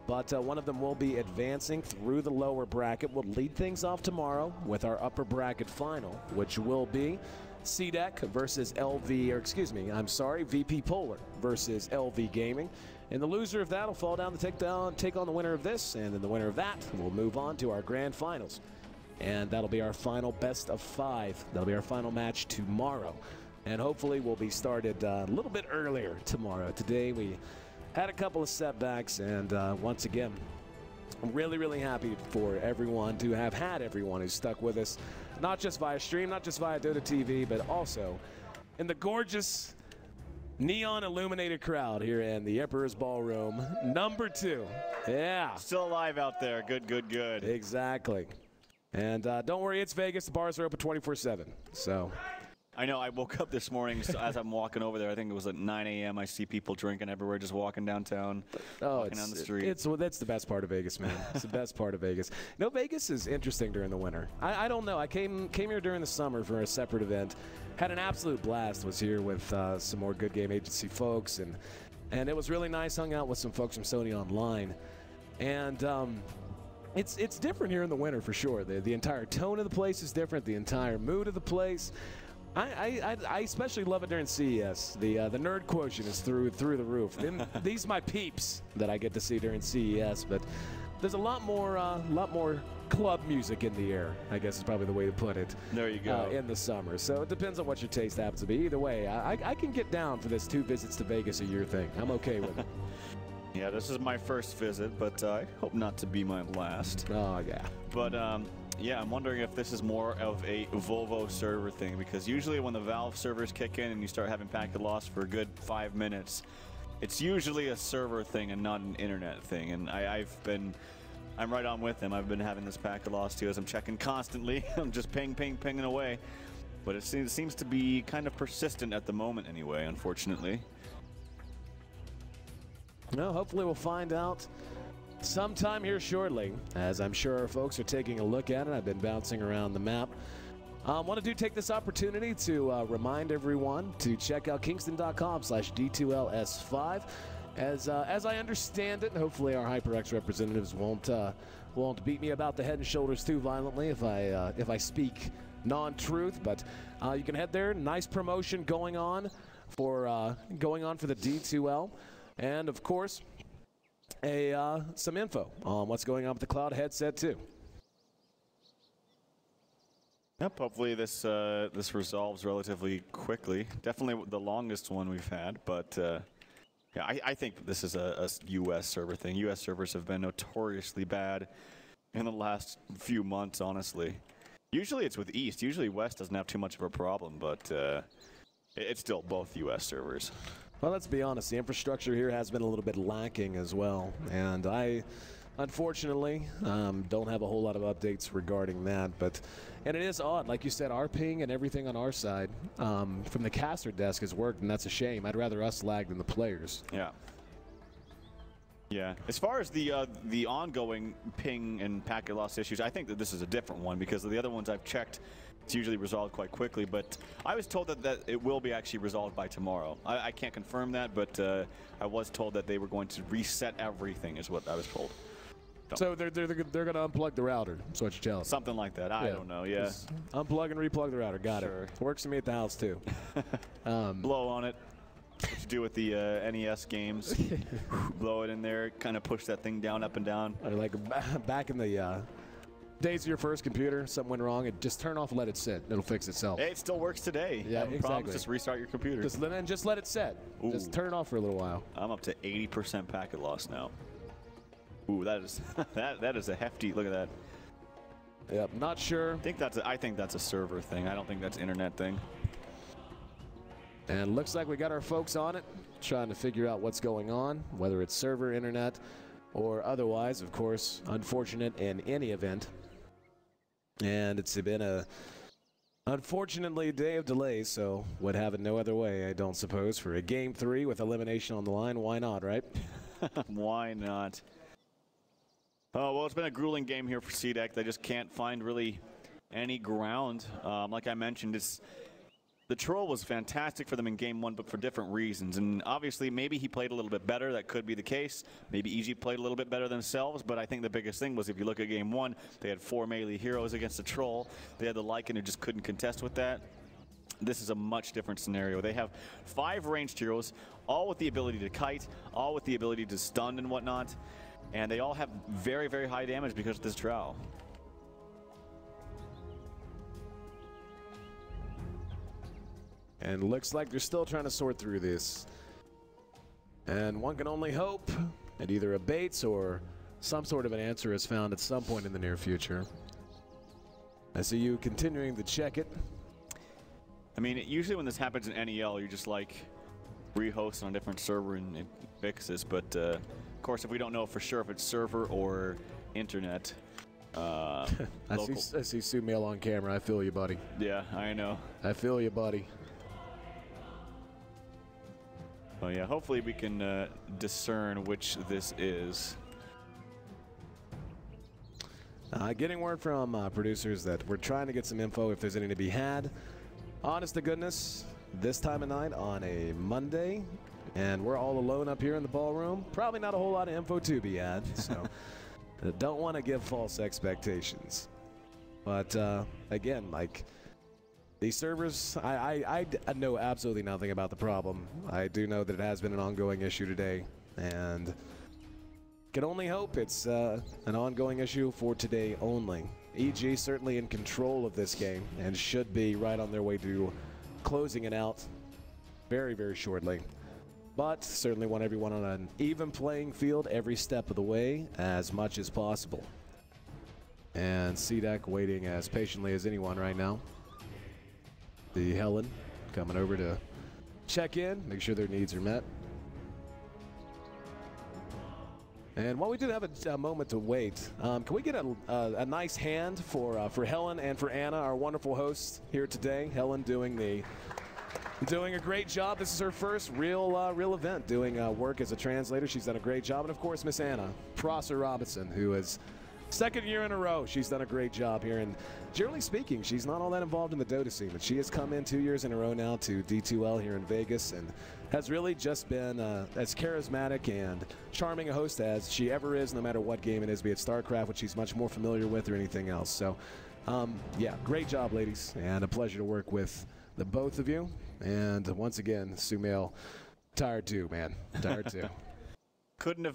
But one of them will be advancing through the lower bracket. We'll lead things off tomorrow with our upper bracket final, which will be CDEC versus VP Polar versus LV Gaming. And the loser of that will fall down to take on the winner of this, and then the winner of that will move on to our grand finals. And that'll be our final best of 5. That'll be our final match tomorrow. And hopefully we'll be started a little bit earlier tomorrow. Today we had a couple of setbacks, and once again, I'm really, really happy for everyone to have had everyone who's stuck with us, not just via stream, not just via Dota TV, but also in the gorgeous neon illuminated crowd here in the Emperor's Ballroom, number 2. Yeah. Still alive out there. Good, good, good. Exactly. And don't worry, it's Vegas. The bars are open 24/7. So. I know, I woke up this morning as I'm walking over there. I think it was at 9 a.m. I see people drinking everywhere, just walking downtown, walking down the street. That's the best part of Vegas, man. It's the best part of Vegas. No, Vegas is interesting during the winter. I don't know. I came here during the summer for a separate event. Had an absolute blast. Was here with some more Good Game Agency folks, and it was really nice. Hung out with some folks from Sony Online, and it's different here in the winter for sure. The entire tone of the place is different. The entire mood of the place. I especially love it during CES. The nerd quotient is through the roof. These are my peeps that I get to see during CES, but there's a lot more club music in the air, I guess is probably the way to put it. There you go. In the summer. So it depends on what your taste happens to be. Either way, I can get down for this 2 visits to Vegas a year thing. I'm okay with it. Yeah, this is my first visit, but I hope not to be my last. Oh, yeah. But, yeah, I'm wondering if this is more of a Volvo server thing, because usually when the Valve servers kick in and you start having packet loss for a good 5 minutes, it's usually a server thing and not an internet thing. And I'm right on with him. I've been having this packet loss too as I'm checking constantly. I'm just pinging away. But it seems to be kind of persistent at the moment anyway, unfortunately. Well, hopefully we'll find out sometime here shortly, as I'm sure our folks are taking a look at it. I've been bouncing around the map. Want to take this opportunity to remind everyone to check out kingston.com/D2LS5. As I understand it, and hopefully our HyperX representatives won't beat me about the head and shoulders too violently if I speak non-truth. But you can head there. Nice promotion going on for the D2L, and of course, some info on what's going on with the Cloud headset too. Yep, hopefully this resolves relatively quickly. Definitely the longest one we've had, but yeah, I think this is a U.S. server thing. U.S. servers have been notoriously bad in the last few months, honestly. Usually it's with East. Usually West doesn't have too much of a problem, but it's still both U.S. servers. Well, let's be honest. The infrastructure here has been a little bit lacking as well, and I, unfortunately, don't have a whole lot of updates regarding that. And it is odd, like you said, our ping and everything on our side from the caster desk has worked, and that's a shame. I'd rather us lag than the players. Yeah. Yeah. As far as the ongoing ping and packet loss issues, I think that this is a different one, because the other ones I've checked it's usually resolved quite quickly, but I was told that it will be actually resolved by tomorrow. I can't confirm that, but I was told that they were going to reset everything, is what I was told. So they're going to unplug the router, that's what you're telling me. Something like that. I don't know, yeah. Just unplug and replug the router, got it. Works for me at the house, too. Blow on it. What you do with the NES games. Blow it in there, kind of push that thing down, up and down. Or like back in the days of your first computer, something went wrong, and just turn off and let it sit. It'll fix itself. Hey, it still works today. Yeah, exactly. Problems, just restart your computer. Just let it sit. Ooh. Just turn it off for a little while. I'm up to 80% packet loss now. Ooh, that is that is a hefty. Look at that. Yep, not sure. I think that's a server thing. I don't think that's internet thing. And looks like we got our folks on it, trying to figure out what's going on, whether it's server, internet, or otherwise. Of course, unfortunate in any event. And it's been a, unfortunately, day of delay, so would have it no other way, I don't suppose, for a Game 3 with elimination on the line. Why not, right? Why not? Oh, well, it's been a grueling game here for CDEC. They just can't find really any ground. Like I mentioned, the Troll was fantastic for them in Game 1, but for different reasons. And obviously, maybe he played a little bit better. That could be the case. Maybe EG played a little bit better themselves. But I think the biggest thing was if you look at Game 1, they had 4 melee heroes against the Troll. They had the Lycan who just couldn't contest with that. This is a much different scenario. They have 5 ranged heroes, all with the ability to kite, all with the ability to stun and whatnot. And they all have very, very high damage because of this Drow. And looks like they're still trying to sort through this. And one can only hope that either a Bates or some sort of an answer is found at some point in the near future. I see you continuing to check it. I mean, usually when this happens in NEL, you just like rehost on a different server and it fixes. But of course, if we don't know for sure if it's server or internet, I see Sumail on camera. I feel you, buddy. Yeah, I know. I feel you, buddy. Oh yeah, hopefully we can discern which this is. Getting word from producers that we're trying to get some info if there's any to be had. Honest to goodness, this time of night on a Monday, and we're all alone up here in the ballroom. Probably not a whole lot of info to be had, so don't want to give false expectations. But again, like these servers, I know absolutely nothing about the problem. I do know that it has been an ongoing issue today, and can only hope it's an ongoing issue for today only. EG certainly in control of this game and should be right on their way to closing it out very, very shortly. But certainly want everyone on an even playing field every step of the way as much as possible. And CDEC waiting as patiently as anyone right now. The Helen coming over to check in, make sure their needs are met. And while we do have a moment to wait, can we get a nice hand for Helen and for Anna, our wonderful hosts here today? Helen doing a great job. This is her first real event doing work as a translator. She's done a great job. And of course, Miss Anna Prosser Robinson, who is second year in a row. She's done a great job here. And generally speaking, she's not all that involved in the Dota scene, but she has come in 2 years in a row now to D2L here in Vegas and has really just been as charismatic and charming a host as she ever is, no matter what game it is, be it StarCraft, which she's much more familiar with, or anything else. So, yeah, great job, ladies, and a pleasure to work with the both of you. And once again, Sumail, tired too, man. Tired too. Couldn't have.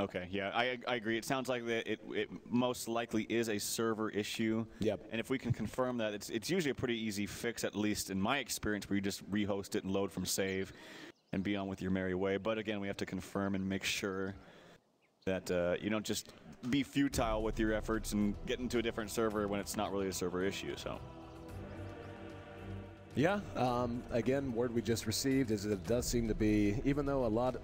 Okay, yeah, I agree. It sounds like that it most likely is a server issue. Yep. And if we can confirm that, it's usually a pretty easy fix, at least in my experience, where you just rehost it and load from save and be on with your merry way. But again, we have to confirm and make sure that you don't just be futile with your efforts and get into a different server when it's not really a server issue. So. Yeah. Again, word we just received is that it does seem to be, even though a lot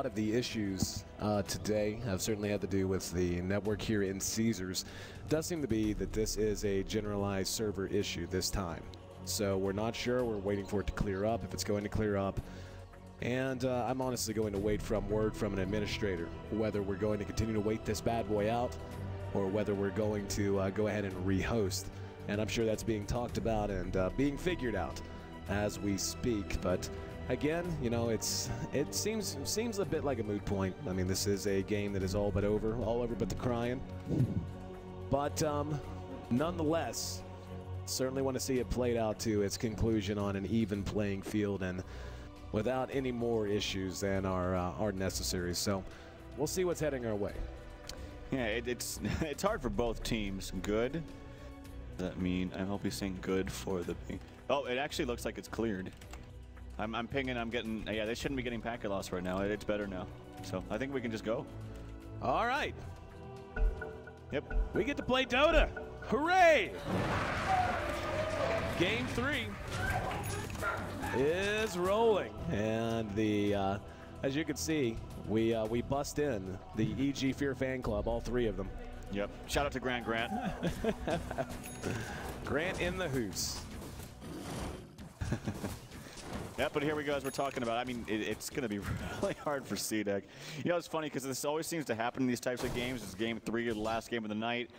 of the issues today have certainly had to do with the network here in Caesars, it does seem to be that this is a generalized server issue this time. So we're not sure. We're waiting for it to clear up, if it's going to clear up. And I'm honestly going to wait from word from an administrator, whether we're going to continue to wait this bad boy out or whether we're going to go ahead and rehost. And I'm sure that's being talked about and being figured out as we speak. But again, you know, it seems a bit like a moot point. I mean, this is a game that is all over but the crying. But nonetheless, certainly want to see it played out to its conclusion on an even playing field and without any more issues than are necessary. So we'll see what's heading our way. Yeah, it's hard for both teams. Good. Does that mean I hope he's saying good for the ping? Oh, it actually looks like it's cleared. I'm pinging. I'm getting. Yeah, they shouldn't be getting packet loss right now. It's better now. So I think we can just go. All right. Yep. We get to play Dota. Hooray! Game 3 is rolling, and the as you can see, we bust in the EG Fear fan club, all 3 of them. Yep. Shout out to Grant. Grant in the hoose. Yeah, but here we go, as we're talking about. I mean, it's going to be really hard for CDEC. You know, it's funny because this always seems to happen in these types of games. It's game 3 or the last game of the night,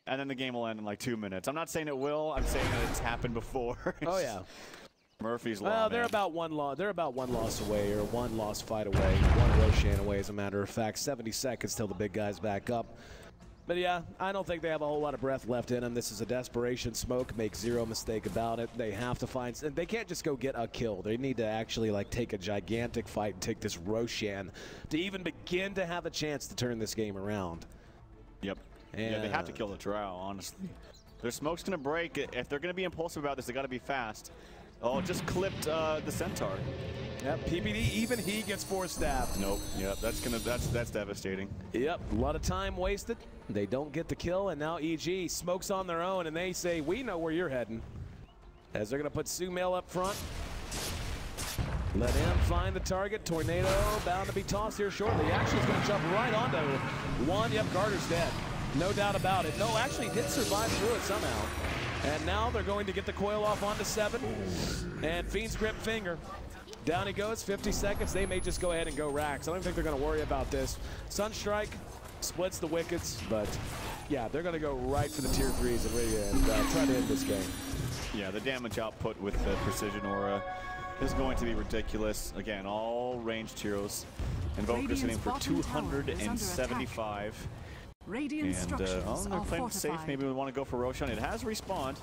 and then the game will end in like 2 minutes. I'm not saying it will. I'm saying that it's happened before. Oh yeah. Murphy's Law. Well, they're about one loss away, or one lost fight away, one Roshan away, as a matter of fact. 70 seconds till the big guys back up. But yeah, I don't think they have a whole lot of breath left in them. This is a desperation smoke, make zero mistake about it. They have to find, they can't just go get a kill. They need to actually like take a gigantic fight and take this Roshan to even begin to have a chance to turn this game around. Yep. And yeah, they have to kill the Drow, honestly. Their smoke's gonna break. If they're gonna be impulsive about this, they gotta be fast. Oh, just clipped the Centaur. Yep, PPD, even he gets 4-stabbed. Nope. Yep, that's devastating. Yep, a lot of time wasted. They don't get the kill, and now EG smokes on their own, and they say, we know where you're heading. As they're gonna put Sumail up front. Let him find the target. Tornado bound to be tossed here shortly. Actually, he's gonna jump right onto one. Yep, Garter's dead. No doubt about it. No, actually did survive through it somehow. And now they're going to get the coil off onto 7. And Fiend's grip finger. Down he goes, 50 seconds. They may just go ahead and go racks. I don't think they're going to worry about this. Sunstrike splits the wickets, but yeah, they're going to go right for the tier 3s and ready to try to end this game. Yeah, the damage output with the Precision Aura is going to be ridiculous. Again, all ranged heroes. Invoker's hitting for 275. And they're playing it safe. Maybe we want to go for Roshan. It has respawned.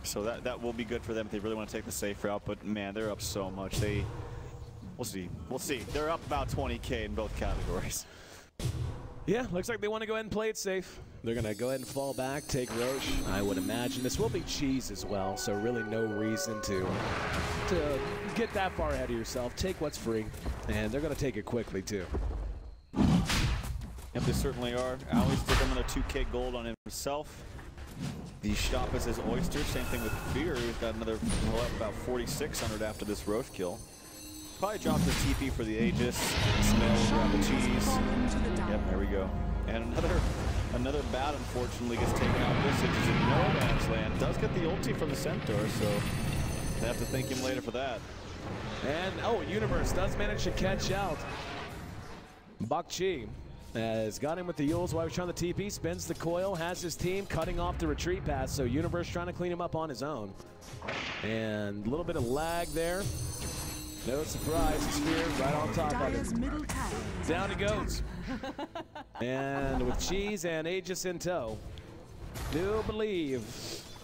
So that will be good for them if they really want to take the safe route. But man, they're up so much. We'll see. They're up about 20K in both categories. Yeah, looks like they want to go ahead and play it safe. They're going to go ahead and fall back, take Roche. I would imagine this will be Cheese as well, so really no reason to get that far ahead of yourself. Take what's free, and they're going to take it quickly too. Yep, they certainly are. Owlie's did another 2K gold on himself. The shop is his oyster. Same thing with Fear. He's got another about 4,600 after this Roche kill. Probably dropped the TP for the Aegis. Smell, grab the cheese. Yep, there we go. And another bat, unfortunately, gets taken out. Visage is in no man's land. Does get the ulti from the Centaur, so they have to thank him later for that. And oh, Universe does manage to catch out Bakchi. Has got him with the Yules while he's trying the TP, spins the coil, has his team cutting off the retreat path, so Universe trying to clean him up on his own. And a little bit of lag there. No surprise, Spear right on top of him. Down he goes. And with Cheese and Aegis in tow, do believe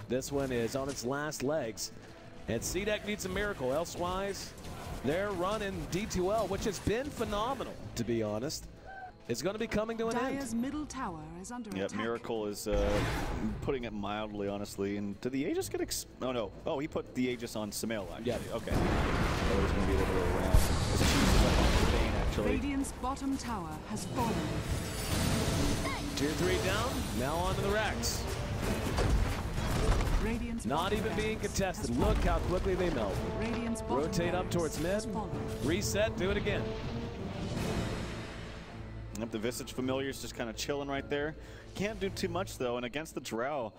this one is on its last legs. And CDEC needs a miracle, elsewise they're running D2L, which has been phenomenal, to be honest. It's going to be coming to an end. Middle tower is under attack. Miracle is putting it mildly, honestly. And did the Aegis get oh no. Oh, he put the Aegis on Sumail, actually. Yeah. Okay. Oh, there's going to be a little bit of a round. There's Cheese up on the Bane, actually. Radiant's bottom tower has fallen. Tier 3 down, now on to the racks. Radiant's not even being contested. Look how quickly they melt. Rotate up towards mid. Reset, do it again. Yep, the Visage Familiar's just kind of chilling right there. Can't do too much though, and against the Drow,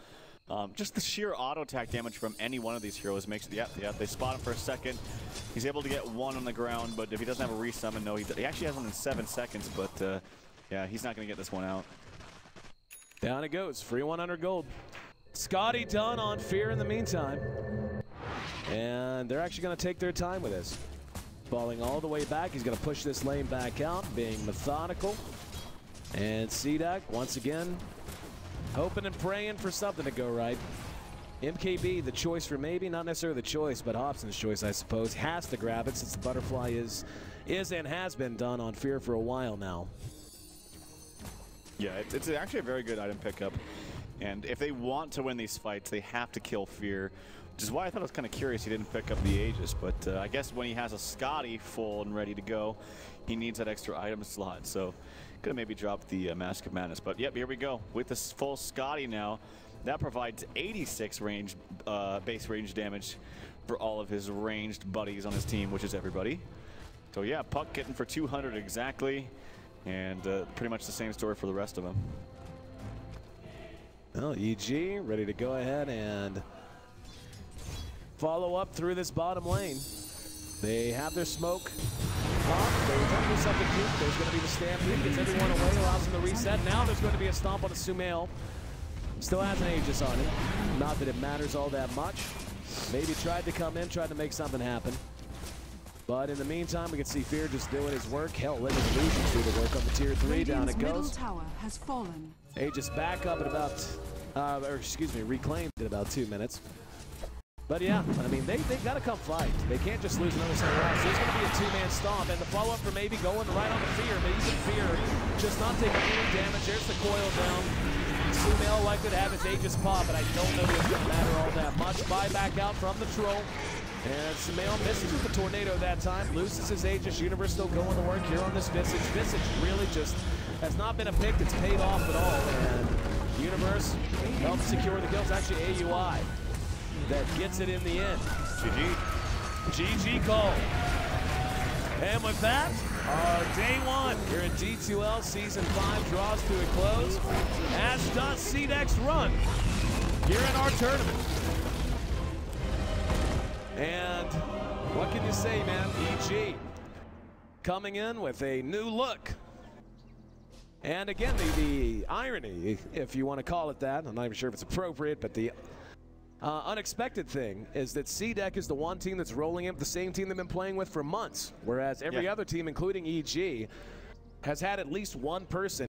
just the sheer auto attack damage from any one of these heroes makes it. Yep, they spot him for a second. He's able to get one on the ground, but if he doesn't have a resummon, no, he actually has one in 7 seconds. But yeah, he's not going to get this one out. Down it goes. Free 100 gold. Scotty done on Fear in the meantime. And they're actually going to take their time with this. Falling all the way back. He's going to push this lane back out, being methodical. And CDEC, once again, hoping and praying for something to go right. MKB, the choice for maybe, not necessarily the choice, but Hobson's choice, I suppose, has to grab it since the butterfly is and has been done on Fear for a while now. Yeah, it's actually a very good item pickup. And if they want to win these fights, they have to kill Fear, which is why I thought it was kind of curious he didn't pick up the Aegis. But I guess when he has a Scotty full and ready to go, he needs that extra item slot. So could have maybe dropped the Mask of Madness. But yep, here we go. With this full Scotty now, that provides 86 base range damage for all of his ranged buddies on his team, which is everybody. So yeah, Puck getting for 200 exactly. And pretty much the same story for the rest of them. Well, EG ready to go ahead and follow up through this bottom lane. They have their smoke pop. They're trying to do something cute. There's going to be the stampede. Gets everyone away, allows them to reset. Now there's going to be a stomp on the Sumail. Still has an Aegis on it. Not that it matters all that much. Maybe tried to come in, tried to make something happen. But in the meantime, we can see Fear just doing his work. Hell, let his illusions do the work on the tier 3. Down it goes. Middle tower has fallen. Aegis back up at about, reclaimed in about 2 minutes. But yeah, I mean, they've got to come fight. They can't just lose another set of rounds. So there's going to be a 2-man stomp, and the follow-up for maybe going right on the Fear, but even Fear just not taking any damage. There's the coil down. Sumail likely to have his Aegis pop, but I don't know if it's going to matter all that much. Buy back out from the Troll. And Sumail misses with the tornado that time, loses his Aegis. Universe still going to work here on this Visage. Visage really just has not been a pick that's paid off at all. And Universe helps secure the kills. Actually, AUI that gets it in the end. GG. GG call. And with that, our day 1 here at D2L Season 5 draws to a close, as does CDEC's run here in our tournament. And what can you say, man? EG coming in with a new look. And again, the irony, if you want to call it that, I'm not even sure if it's appropriate, but the unexpected thing is that CDEC is the one team that's rolling in, the same team they've been playing with for months, whereas every other team, including EG, has had at least one person